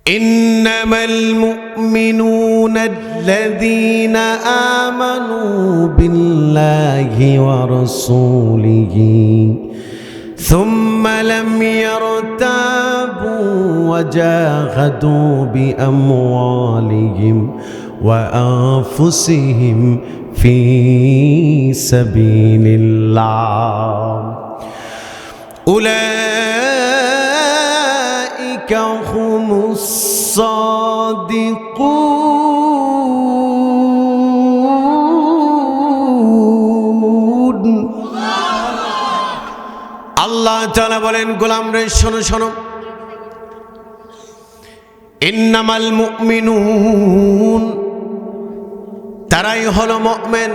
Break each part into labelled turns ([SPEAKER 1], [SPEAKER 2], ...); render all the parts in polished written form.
[SPEAKER 1] إنما المؤمنون الذين آمنوا بالله ورسوله ثم لم يرتابوا وجاهدوا بأموالهم وأنفسهم في سبيل الله أولئك هم الصادقون আল্লাহ তাআলা বলেন, গোলাম রে শোনো শোনো, ইন্নামাল মুমিনুন, তারাই হলো মুমিন।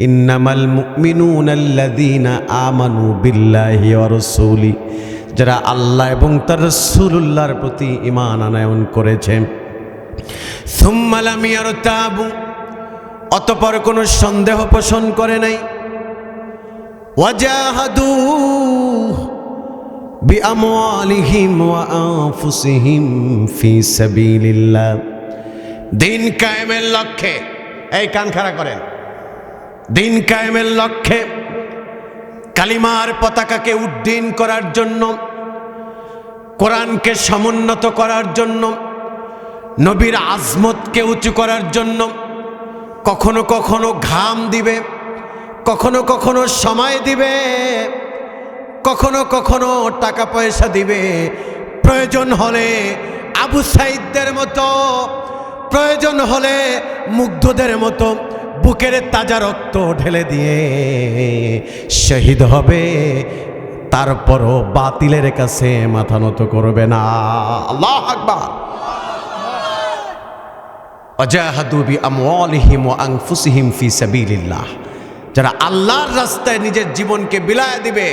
[SPEAKER 1] ইন্নামাল মুমিনুনা আল্লাযীনা আমানু বিল্লাহি ওয়া রাসূলি, যারা আল্লাহ এবং তার রাসূলুল্লাহর প্রতি ঈমান আনয়ন করেছে। সুম্মা লাম ইয়ারতাবু, অতঃপর কোনো সন্দেহ পোষণ করে নাই। ওয়াজাহাদু বিআমওয়ালিহিম ওয়া আনফুসিহিম ফি সাবিলিল্লাহ, দিন কায়েমের লক্ষ্যে, এই কান খাড়া করেন, দিন কায়েমের লক্ষ্যে কালিমার পতাকাকে উড্ডীন করার জন্য, কোরআনকে সমুন্নত করার জন্য, নবীর আজমতকে উঁচু করার জন্য কখনো কখনো ঘাম দিবে, কখনো কখনো সময় দিবে, কখনো কখনো টাকা পয়সা দিবে, প্রয়োজন হলে আবু সাইদদের মতো, প্রয়োজন হলে মুগ্ধদের মতো বুকের তাজা রক্ত ঢেলে দিয়ে শহীদ হবে, তারপরও বাতিলের কাছে মাথা নত করবে না। আল্লাহু আকবার। ওয়াজাহাদু বিআমওয়ালিহিম ওয়া আনফুসিহিম ফি সাবিলিল্লাহ, যারা আল্লাহর রাস্তায় নিজের জীবনকে বিলায় দিবে,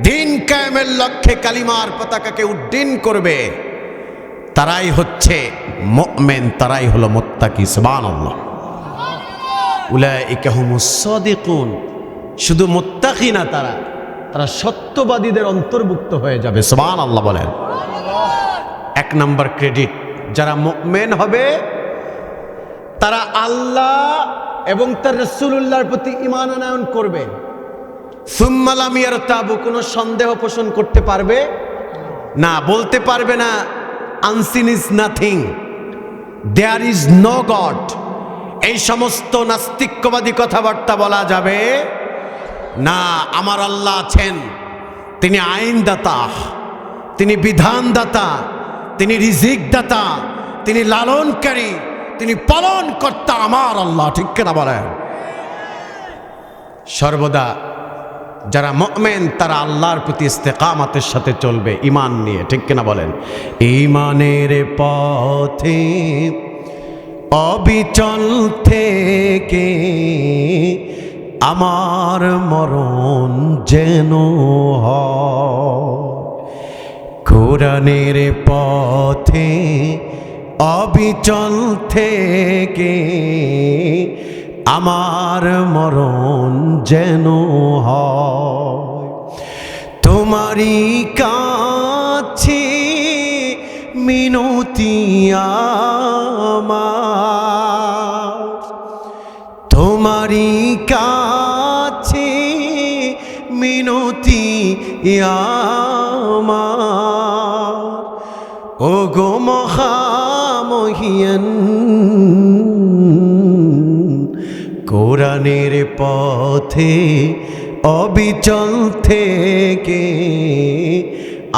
[SPEAKER 1] দিন কায়েমের লক্ষ্যে কালিমার পতাকাকে উড্ডীন করবে, তারাই হচ্ছে মুমিন, তারাই হলো মুত্তাকি। সুবহানাল্লাহ। উলাইকা হুমুস সাদিকুন, শুধু মুত্তাকি না, তারা সত্যবাদীদের অন্তর্ভুক্ত হয়ে যাবে। সুবহানাল্লাহ বলেন। এক নম্বর ক্রেডিট, যারা মুমিন হবে তারা আল্লাহ এবং তার রাসূলুল্লাহর প্রতি ঈমান আনয়ন করবে। সুম্মা লাম ইয়ারতাবু, কোনো সন্দেহ পোষণ করতে পারবে না, বলতে পারবে না unseen is nothing, there is no god, এই সমস্ত নাস্তিক্যবাদী কথাবার্তা বলা যাবে না। আমার আল্লাহ আছেন, তিনি আইনদাতা, তিনি বিধানদাতা, তিনি রিজিক দাতা, তিনি লালনকারী, তিনি পালন কর্তা আমার আল্লাহ। ঠিক কিনা বলেন? সর্বদা যারা মুমিন তারা আল্লাহর প্রতি ইস্তেকামতের সাথে চলবে, ঈমান নিয়ে। ঠিক কিনা বলেন? ঈমানের পথে অবিচল থেকে আমার মরণ যেন হয়, কোরআনের পথে অবিচল থেকে আমার মরণ যেন হয়, তোমারই কাছে মিনতি আমার, তোমারই কাছে মিনতি আমার, ও গো মহামহিয়ান, কোরআনের পথে অবিচল থেকে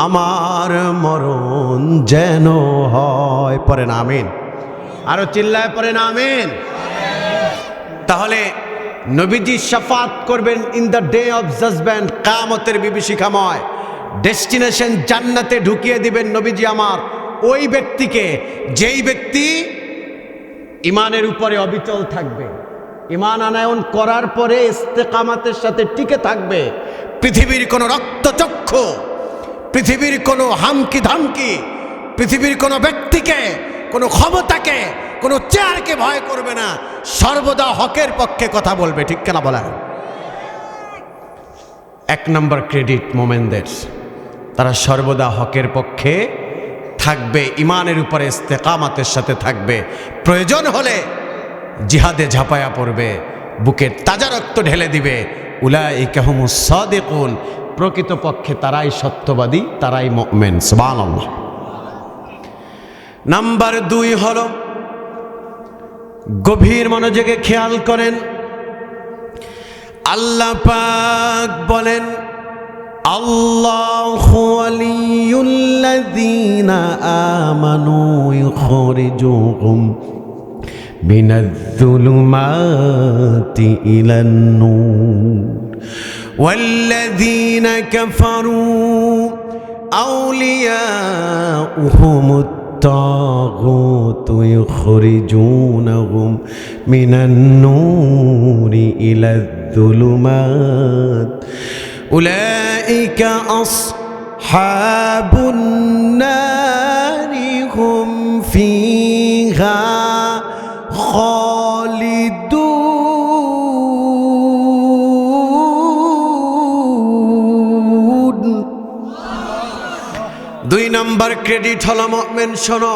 [SPEAKER 1] আমার মরণ যেন হয়। পড়েন আমিন, আরো চিল্লায় পড়েন আমিন। তাহলে নবীজি শাফাত করবেন in the day of judgement, কিয়ামতের বিভীষিকাময় ডেস্টিনেশন জান্নাতে ঢুকিয়ে দিবেন নবীজি আমার ওই ব্যক্তিকে, যেই ব্যক্তি ঈমানের উপরে অবিচল থাকবে, ঈমান আনয়ন করার পরে ইস্তেকামতের সাথে টিকে থাকবে। পৃথিবীর কোনো রক্তচক্ষু, পৃথিবীর কোনো হামকি ধামকি, পৃথিবীর কোনো ব্যক্তিকে, কোনো ক্ষমতাকে, কোনো চেয়ারকে ভয় করবে না, সর্বদা হকের পক্ষে কথা বলবে। ঠিক কিনা বলেন? এক নম্বর ক্রেডিট মোমেনদের, তারা সর্বদা হকের পক্ষে থাকবে, ইমানের উপরে ইস্তেকামাতের সাথে থাকবে, প্রয়োজন হলে জিহাদে ঝাঁপায়া পড়বে, বুকের তাজা রক্ত ঢেলে দিবে। উলাইকা হুমুস সাদিকুন, প্রকৃতপক্ষে তারাই সত্যবাদী, তারাই মুমিন। সুবহানাল্লাহ। নাম্বার 2 হলো, গভীর মনোযোগে খেয়াল করেন, আল্লাহ পাক বলেন, আল্লাহু ওয়ালিয়ুল্লাযীনা আমানু ইউখরিজুহুম মিনাজ-যুলুমাতি ইলান-নূর ওয়াল্লাযীনা কাফারু আউলিয়াউহুমুত الطاغوت يخرجونهم من النور إلى الظلمات أولئك أصحاب النار هم فيها خالدون। 2 নম্বর ক্রেডিট হলো মুমিন। শোনো,